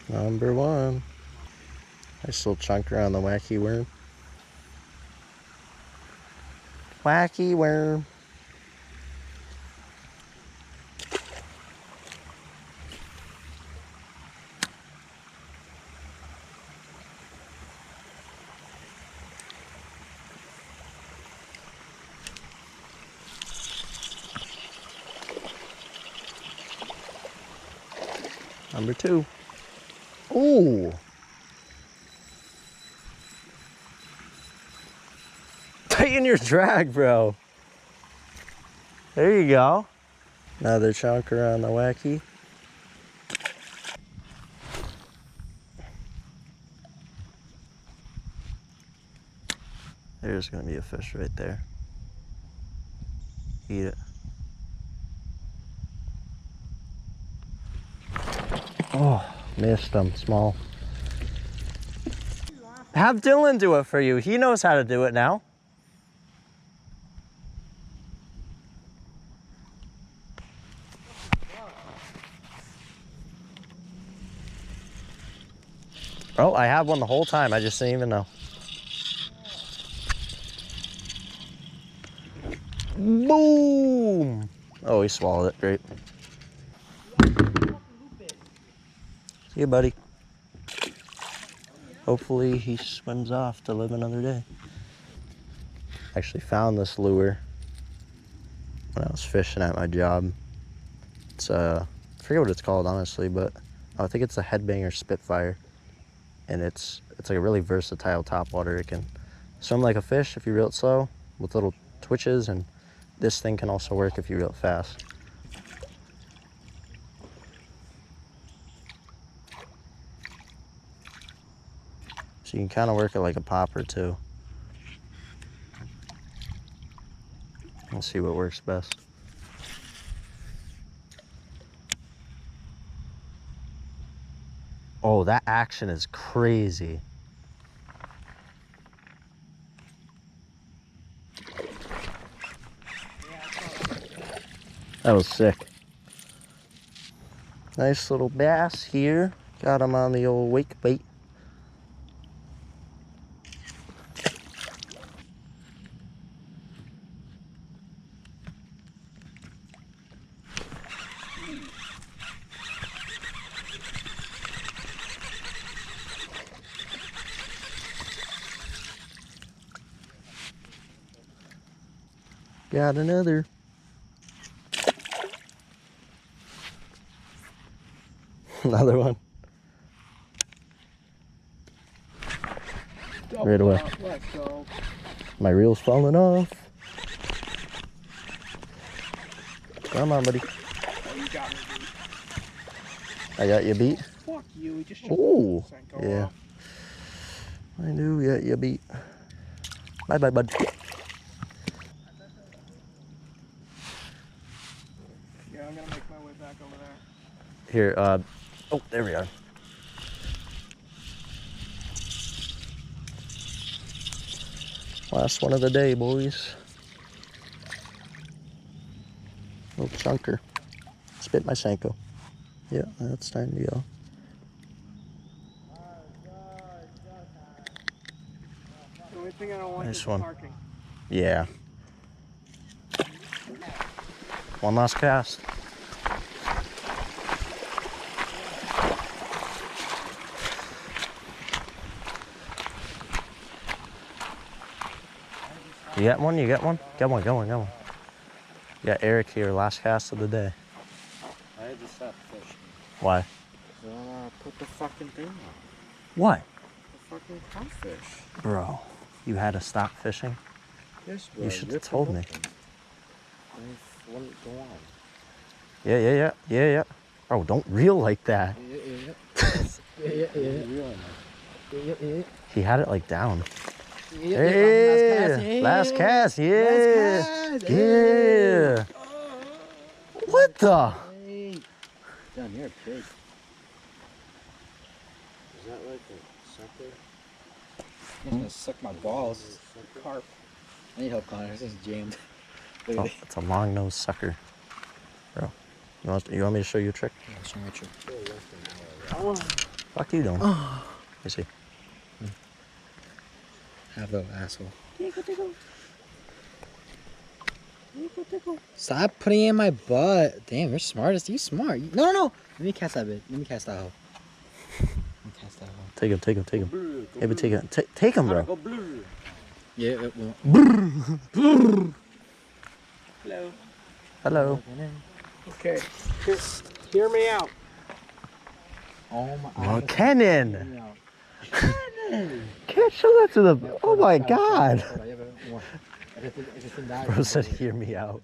Number one. Nice little chunker on the wacky worm. Wacky worm. Number two. Ooh. Tighten your drag, bro. There you go. Another chunker on the wacky. There's gonna be a fish right there. Eat it. Oh, missed him, small. Have Dylan do it for you. He knows how to do it now. Oh, I had one the whole time. I just didn't even know. Boom! Oh, he swallowed it. Great. See you, buddy. Hopefully he swims off to live another day. Actually found this lure when I was fishing at my job. It's I forget what it's called honestly, but I think it's a headbanger Spitfire. And it's like a really versatile topwater. It can swim like a fish if you reel it slow with little twitches, and this thing can also work if you reel it fast. So you can kind of work it like a popper too. We'll see what works best. Oh, that action is crazy. That was sick. Nice little bass here. Got him on the old wake bait. Got another. Another one. Right away. Let's go. My reel's falling off. Come on, buddy. Oh, you got me beat. I got you beat. Fuck you. We just Ooh, Senko yeah. off. I knew we got you beat. Bye, bye, bud. Yeah, I'm gonna make my way back over there. Here, oh, there we are. Last one of the day, boys. Little chunker. Spit my Senko. Yeah, that's time to go. The only thing I don't like Nice is one. parking. Yeah. One last cast. You got one? You got one? Get one, get one, get one. You got Eric here, last cast of the day. I had to stop fishing. Why? Put the fucking thing on. What? The fucking crawfish. Bro, you had to stop fishing? Yes, bro. You should have told me. Let it go on. Yeah. Bro, don't reel like that. Yeah. He had it like down. Yeah. Last cast, yeah. Last cast, Yeah. What the? Hey. Down here, pig. Is that like a sucker? He's gonna suck my balls. Carp. I need help, Connor. This is jammed. Look at Oh, it. it's a long-nosed sucker. Bro, you want me to show you a trick? Yeah, show me a trick. Still less than an hour, right? Fuck you doing? Oh. You see? Have a asshole. Tickle, tickle. Tickle, tickle. Stop putting it in my butt. Damn, you're smart. You smart. No. Let me cast that bit. Let me cast that hoe. Let me cast that hoe. Take him, take him, take him. Hey, but take him, take him, bro. Go blue. Yeah, it won't. Hello. Hello. Okay. Hear me out. Oh my. Oh, Kenan. Can't show that to the. Oh my God. Bro said, "Hear me out."